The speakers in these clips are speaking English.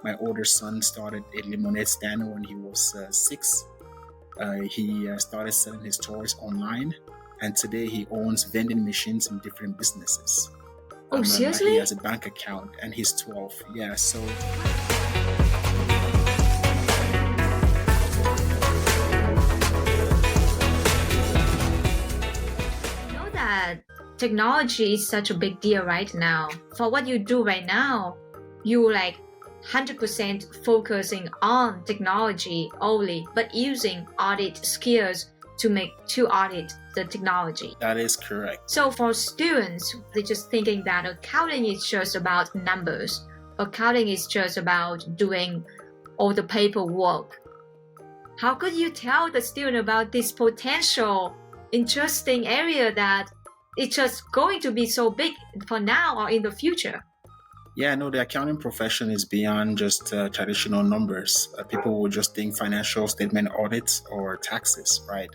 My older son started a lemonade stand when he was 6. He started selling his toys online, and today he owns vending machines in different businesses. Oh, He seriously? has a bank account, and he's 12. Yeah, so I know that technology is such a big deal right now. For what you do right now, you like 100% focusing on technology only, but using audit skills to audit the technology. that is correct. So for students, they're just thinking that accounting is just about numbers. Accounting is just about doing all the paperwork. How could you tell the student about this potential interesting area that it's just going to be so big for now or in the future? Yeah, no, the accounting profession is beyond just traditional numbers. People will just think financial statement audits or taxes, right?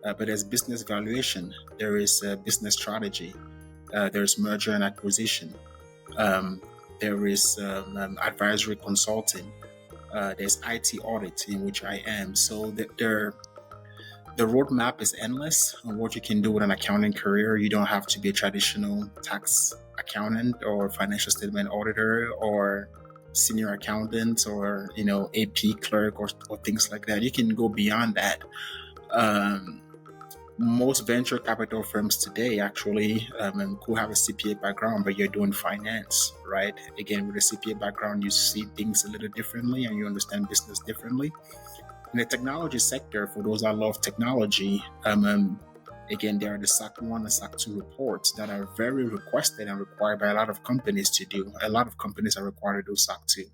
But there's business valuation, there is business strategy, there's merger and acquisition, um, there is advisory consulting, there's IT audit, in which I am. So the roadmap is endless on what you can do with an accounting career. You don't have to be a traditional tax accountant or financial statement auditor or senior accountant or AP clerk or things like that. You can go beyond that. Um, Most venture capital firms today actually could have a CPA background, but you're doing finance, right? Again, with a CPA background, you see things a little differently and you understand business differently. In the technology sector, for those that love technology, again, there are the SOC 1 and SOC 2 reports that are very requested and required by a lot of companies to do. A lot of companies are required to do SOC 2.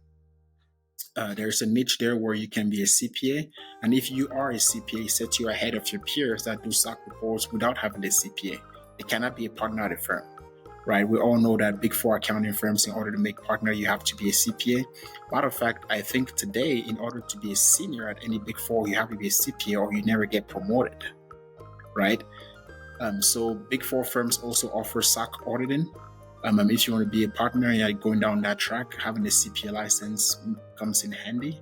There's a niche there where you can be a CPA. And if you are a CPA, set you ahead of your peers that do SOC reports without having a CPA. They cannot be a partner at a firm, right? We all know that big four accounting firms, in order to make partner, you have to be a CPA. Matter of fact, I think today, in order to be a senior at any big four, you have to be a CPA or you never get promoted, right? So big four firms also offer SOC auditing. If you want to be a partner and you're going down that track, having a CPA license comes in handy.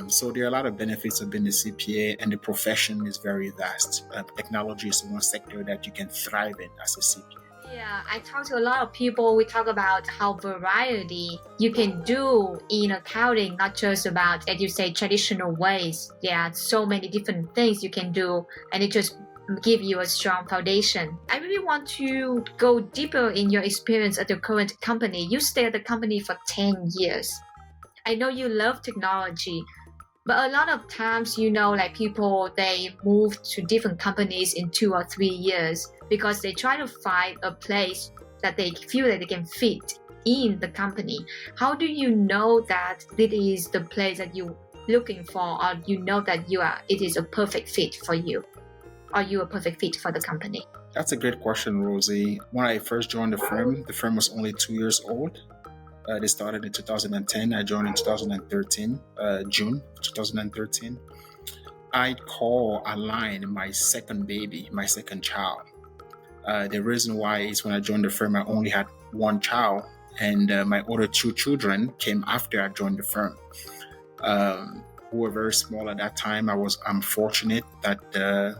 So there are a lot of benefits of being a CPA, and the profession is very vast. Technology is one sector that you can thrive in as a CPA. Yeah, I talk to a lot of people. We talk about how variety you can do in accounting, not just about, as you say, traditional ways. There are so many different things you can do, and it just give you a strong foundation. I really want to go deeper in your experience at your current company. You stay at the company for 10 years. I know you love technology, but a lot of times, like people, they move to different companies in 2 or 3 years because they try to find a place that they feel that they can fit in the company. How do you know that it is the place that you're looking for, or that it is a perfect fit for you? Are you a perfect fit for the company? That's a great question, Rosie. When I first joined the firm was only 2 years old. They started in 2010. I joined in 2013, June 2013. I call Align my second baby, my second child. The reason why is when I joined the firm, I only had one child, and my other two children came after I joined the firm. Who were very small at that time. I'm fortunate that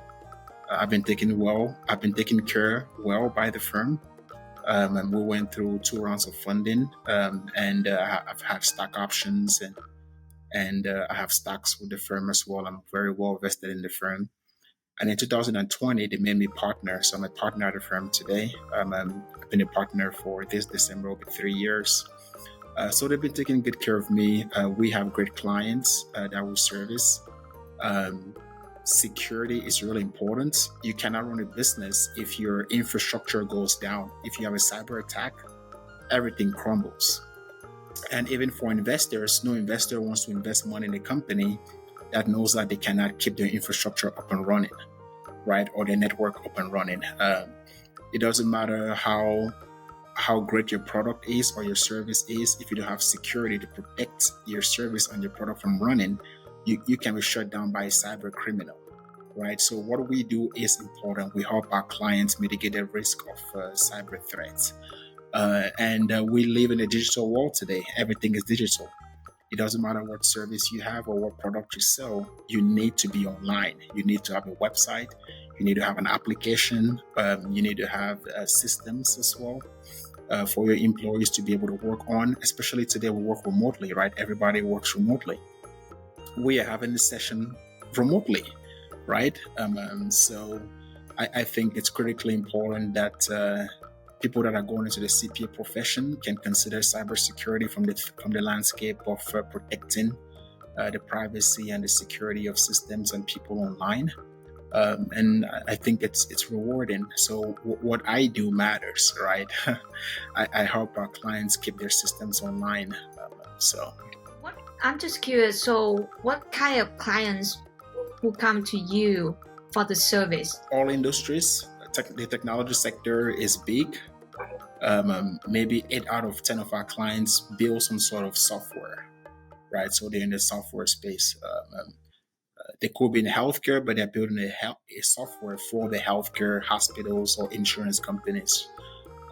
I've been taken care well by the firm. And we went through 2 rounds of funding, and I've had stock options, and I have stocks with the firm as well. I'm very well vested in the firm. And in 2020, they made me partner. So I'm a partner at the firm today. I've been a partner for this December, will be 3 years. So they've been taking good care of me. We have great clients that we service. Security is really important. You cannot run a business if your infrastructure goes down. If you have a cyber attack, everything crumbles. And even for investors, no investor wants to invest money in a company that knows that they cannot keep their infrastructure up and running, right? Or their network up and running. It doesn't matter how great your product is or your service is. If you don't have security to protect your service and your product from running, you can be shut down by a cyber criminal, right? So what we do is important. We help our clients mitigate the risk of cyber threats. And we live in a digital world today. Everything is digital. It doesn't matter what service you have or what product you sell, you need to be online. You need to have a website, you need to have an application, you need to have systems as well for your employees to be able to work on. Especially today, we work remotely, right? Everybody works remotely. We are having this session remotely, right? So I think it's critically important that people that are going into the CPA profession can consider cybersecurity from the landscape of protecting the privacy and the security of systems and people online. And I think it's rewarding. So what I do matters, right? I help our clients keep their systems online. I'm just curious. So, what kind of clients who come to you for the service? All industries. The technology sector is big. Maybe 8 out of 10 of our clients build some sort of software, right? So they're in the software space. They could be in healthcare, but they're building a software for the healthcare hospitals or insurance companies.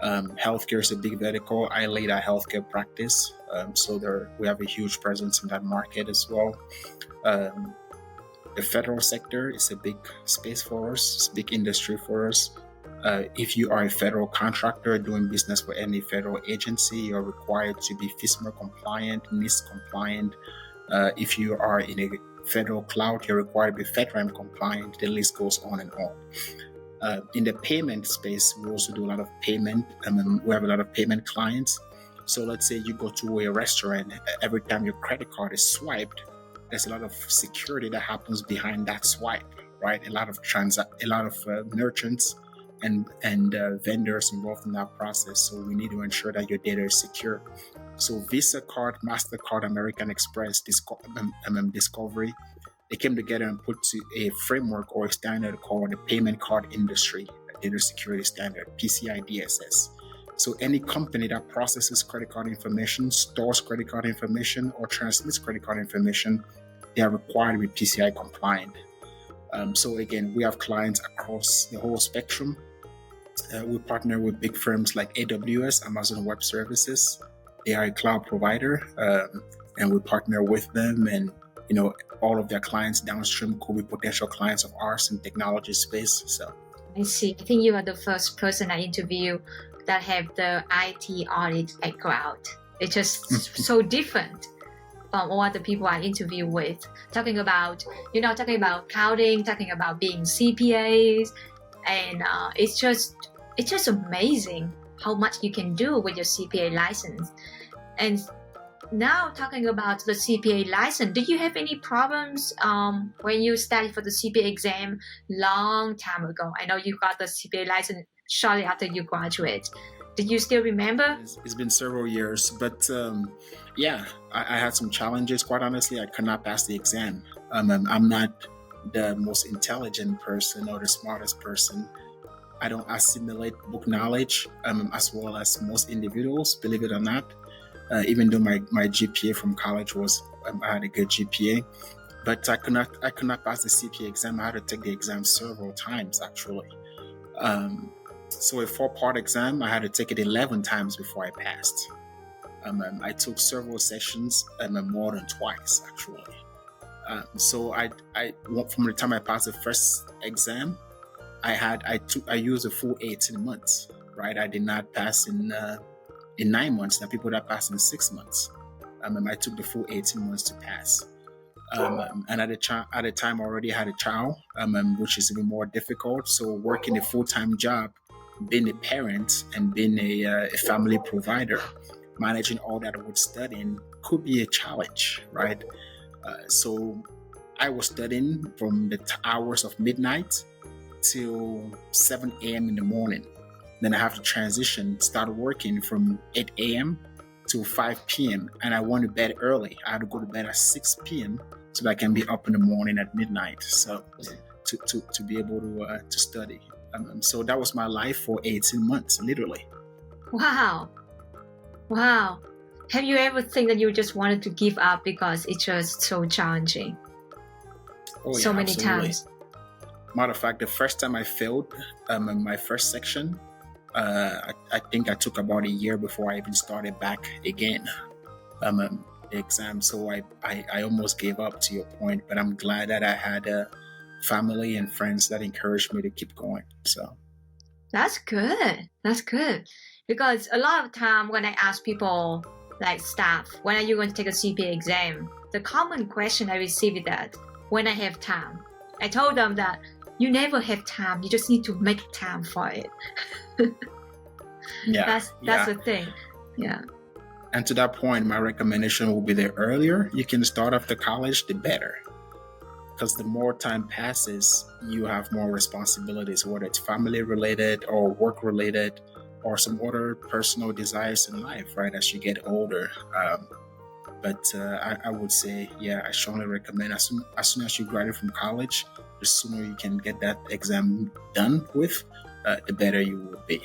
Healthcare is a big vertical. I lead our healthcare practice, so we have a huge presence in that market as well. The federal sector is a big space for us. It's a big industry for us. If you are a federal contractor doing business for any federal agency, you're required to be FISMA compliant, NIST compliant. If you are in a federal cloud, you're required to be FedRAMP compliant. The list goes on and on. In the payment space, we also do a lot of payment. We have a lot of payment clients. So let's say you go to a restaurant, every time your credit card is swiped, there's a lot of security that happens behind that swipe, right? A lot of merchants and vendors involved in that process. So we need to ensure that your data is secure. So Visa card, MasterCard, American Express, Discovery, they came together and put a framework or a standard called the Payment Card Industry Data Security Standard, PCI DSS. So any company that processes credit card information, stores credit card information, or transmits credit card information, they are required to be PCI compliant. So again, we have clients across the whole spectrum. We partner with big firms like AWS, Amazon Web Services. They are a cloud provider, and we partner with them. And all of their clients downstream could be potential clients of ours in technology space. So I see. I think you are the first person I interview that have the IT audit background. It's just so different from all the people I interview with. Talking about coding, talking about being CPAs, and it's just amazing how much you can do with your CPA license. And now talking about the CPA license, do you have any problems when you studied for the CPA exam long time ago? I know you got the CPA license shortly after you graduate. Do you still remember? It's been several years, but I had some challenges. Quite honestly, I could not pass the exam. I'm not the most intelligent person or the smartest person. I don't assimilate book knowledge as well as most individuals, believe it or not. Even though my GPA from college was, I had a good GPA, but I could not pass the CPA exam. I had to take the exam several times actually. So a 4-part exam, I had to take it 11 times before I passed. I took several sessions, more than twice actually. So I from the time I passed the first exam, I used a full 18 months, right? I did not pass in 9 months. There are people that pass in 6 months. I took the full 18 months to pass. And at the time, I already had a child, which is even more difficult. So working a full-time job, being a parent, and being a family provider, managing all that with studying could be a challenge, right? So I was studying from the hours of midnight till 7 a.m. in the morning. Then I have to transition, start working from 8 a.m. to 5 p.m. And I went to bed early. I had to go to bed at 6 p.m. so that I can be up in the morning at midnight. So to be able to study. So that was my life for 18 months, literally. Wow. Have you ever think that you just wanted to give up because it's just so challenging? Oh, yeah, so many absolutely. times. Matter of fact, the first time I failed in my first section, I think I took about a year before I even started back again. the exam. So I almost gave up, to your point, but I'm glad that I had a family and friends that encouraged me to keep going. So That's good. That's good. Because a lot of time when I ask people, like staff, when are you going to take a CPA exam? The common question I receive is that when I have time. I told them that you never have time. You just need to make time for it. yeah, That's yeah. the thing. Yeah. And to that point, my recommendation will be the earlier you can start after college, the better. Because the more time passes, you have more responsibilities, whether it's family related or work related or some other personal desires in life, right, as you get older. But I would say, yeah, I strongly recommend as soon as you graduate from college, the sooner you can get that exam done with, the better you will be.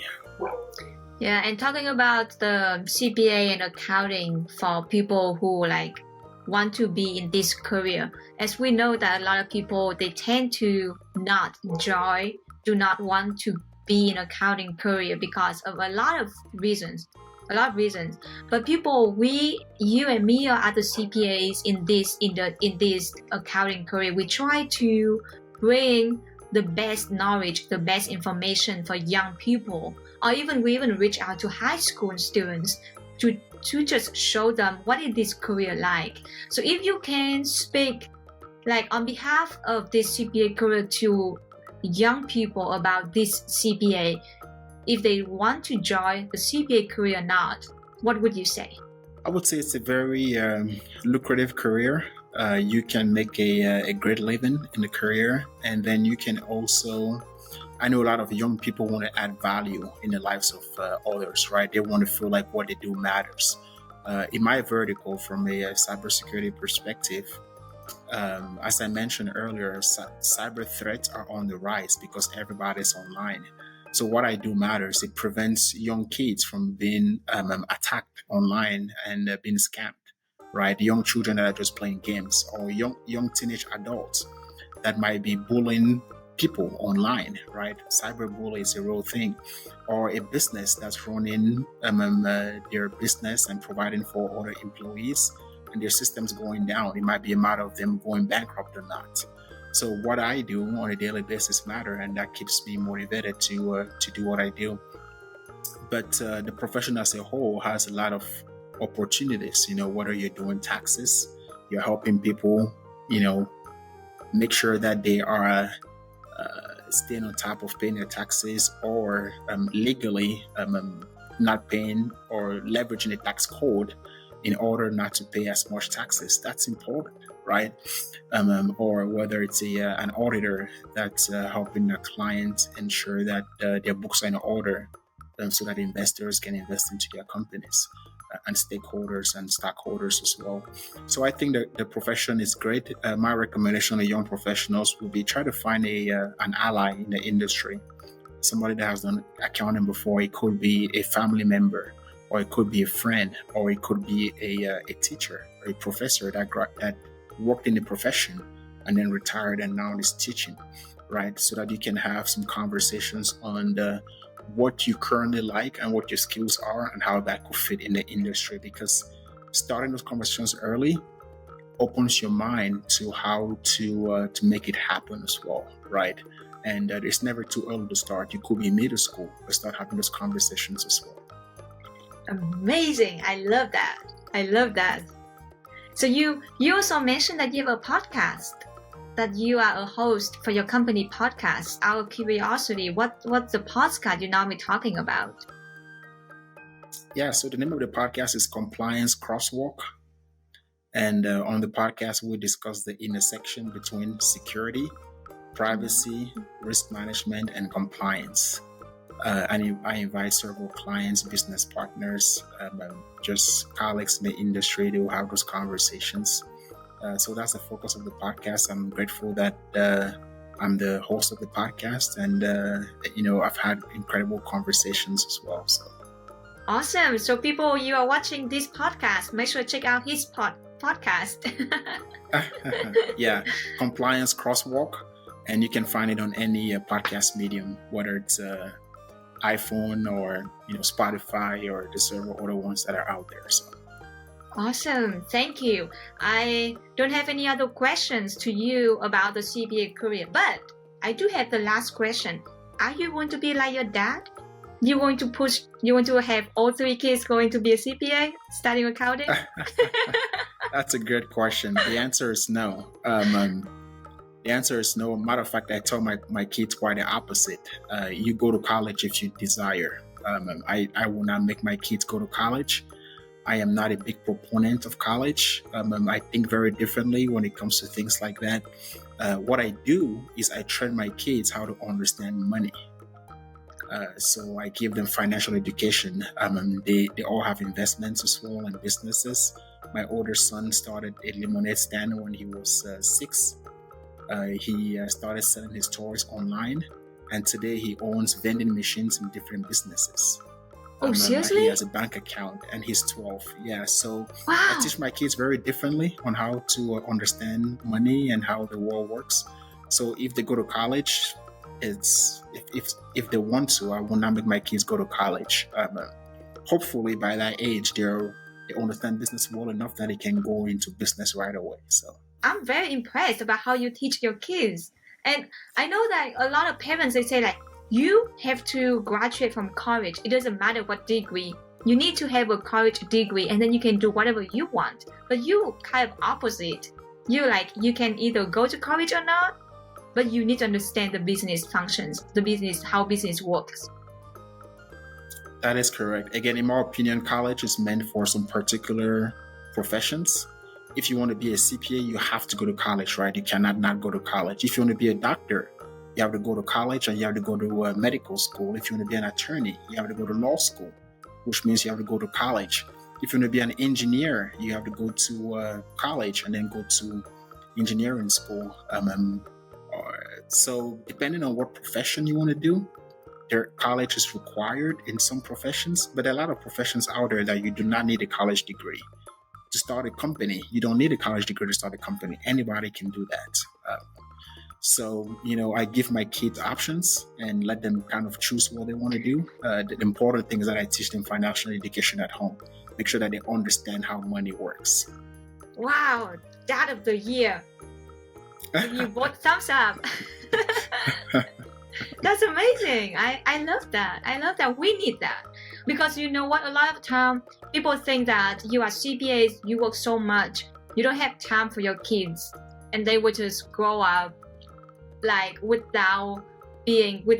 Yeah, and talking about the CPA and accounting for people who like want to be in this career, as we know that a lot of people they tend to not enjoy, do not want to be in accounting career because of a lot of reasons. A lot of reasons. But people, you and me are other CPAs in this accounting career. We try to bring the best knowledge, the best information for young people, or even we even reach out to high school students to just show them what is this career like. So if you can speak like on behalf of this CPA career to young people about this CPA, if they want to join the CPA career or not, what would you say? I would say it's a very lucrative career. You can make a great living in the career, and then you can also. I know a lot of young people want to add value in the lives of others, right? They want to feel like what they do matters. In my vertical, from a cybersecurity perspective, as I mentioned earlier, cyber threats are on the rise because everybody's online. So what I do matters. It prevents young kids from being attacked online and being scammed, right? Young children that are just playing games, or young teenage adults that might be bullying people online, right? Cyberbullying is a real thing. Or a business that's running their business and providing for other employees, and their systems going down. It might be a matter of them going bankrupt or not. So what I do on a daily basis matter, and that keeps me motivated to do what I do. But the profession as a whole has a lot of opportunities. Whether you're doing taxes, you're helping people, make sure that they are staying on top of paying their taxes, or legally not paying or leveraging the tax code in order not to pay as much taxes. That's important, right? Or whether it's an auditor that's helping a client ensure that their books are in order, so that investors can invest into their companies, and stakeholders and stockholders as well. So I think that the profession is great. My recommendation to young professionals would be try to find an ally in the industry, somebody that has done accounting before. It could be a family member, or it could be a friend, or it could be a teacher or a professor that worked in the profession and then retired and now is teaching, right? So that you can have some conversations on what you currently like and what your skills are and how that could fit in the industry. Because starting those conversations early opens your mind to how to make it happen as well, right? And it's never too early to start. You could be in middle school, but start having those conversations as well. Amazing. I love that. I love that. So you also mentioned that you have a podcast, that you are a host for your company podcast. Out of curiosity, what's the podcast you're normally talking about? Yeah, so the name of the podcast is Compliance Crosswalk. And on the podcast, we discuss the intersection between security, privacy, risk management, and compliance. And I invite several clients, business partners, just colleagues in the industry to have those conversations. So that's the focus of the podcast. I'm grateful that I'm the host of the podcast, and I've had incredible conversations as well. So awesome! So people, you are watching this podcast, make sure to check out his podcast. Yeah, Compliance Crosswalk, and you can find it on any podcast medium, whether it's iPhone or Spotify or the several other ones that are out there. So Awesome. Thank you. I don't have any other questions to you about the CPA career, but I do have the last question. Are you going to be like your dad? You want to have all three kids going to be a CPA, studying accounting? That's a good question. The answer is no. The answer is no. Matter of fact, I tell my kids quite the opposite. You go to college if you desire. I will not make my kids go to college. I am not a big proponent of college. I think very differently when it comes to things like that. What I do is I train my kids how to understand money. So I give them financial education. They all have investments as well and businesses. My older son started a lemonade stand when he was 6. He started selling his toys online, and today he owns vending machines in different businesses. Oh, seriously? He has a bank account, and he's 12. Yeah, so Wow. I teach my kids very differently on how to understand money and how the world works. So if they go to college, it's if they want to, I will not make my kids go to college. Hopefully, by that age, they understand business well enough that they can go into business right away. So I'm very impressed about how you teach your kids. And I know that a lot of parents, they say like, you have to graduate from college. It doesn't matter what degree. You need to have a college degree and then you can do whatever you want. But you kind of opposite. You can either go to college or not, but you need to understand the business functions, how business works. that is correct. Again, in my opinion, college is meant for some particular professions. If you want to be a CPA, you have to go to college, right? You cannot not go to college. If you want to be a doctor, you have to go to college and you have to go to medical school. If you want to be an attorney, you have to go to law school, which means you have to go to college. If you want to be an engineer, you have to go to college and then go to engineering school. So depending on what profession you want to do, college is required in some professions, but there are a lot of professions out there that you do not need a college degree. To start a company, you don't need a college degree to start a company. Anybody can do that. So, I give my kids options and let them kind of choose what they want to do. The important thing is that I teach them financial education at home. Make sure that they understand how money works. Wow, Dad of the Year. Give you both thumbs up. That's amazing. I love that. I love that. We need that. Because you know what? A lot of time, people think that you are CPAs, you work so much, you don't have time for your kids. And they would just grow up like without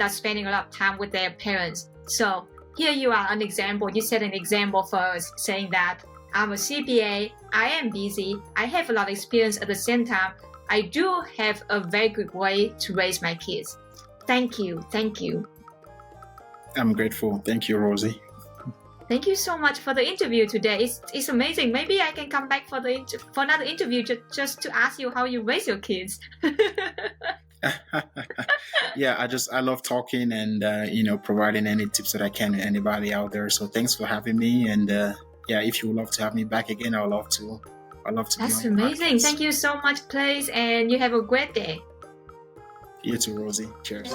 spending a lot of time with their parents. So here you are an example. You set an example for us saying that I'm a CPA, I am busy, I have a lot of experience at the same time. I do have a very good way to raise my kids. Thank you. Thank you. I'm grateful. Thank you, Rosie. Thank you so much for the interview today. It's amazing. Maybe I can come back for another interview just to ask you how you raise your kids. Yeah, I love talking and providing any tips that I can to anybody out there. So thanks for having me. And yeah, if you would love to have me back again, I'd love to. That's amazing. Thank you so much, Blaise, and you have a great day. You too, Rosie. Cheers.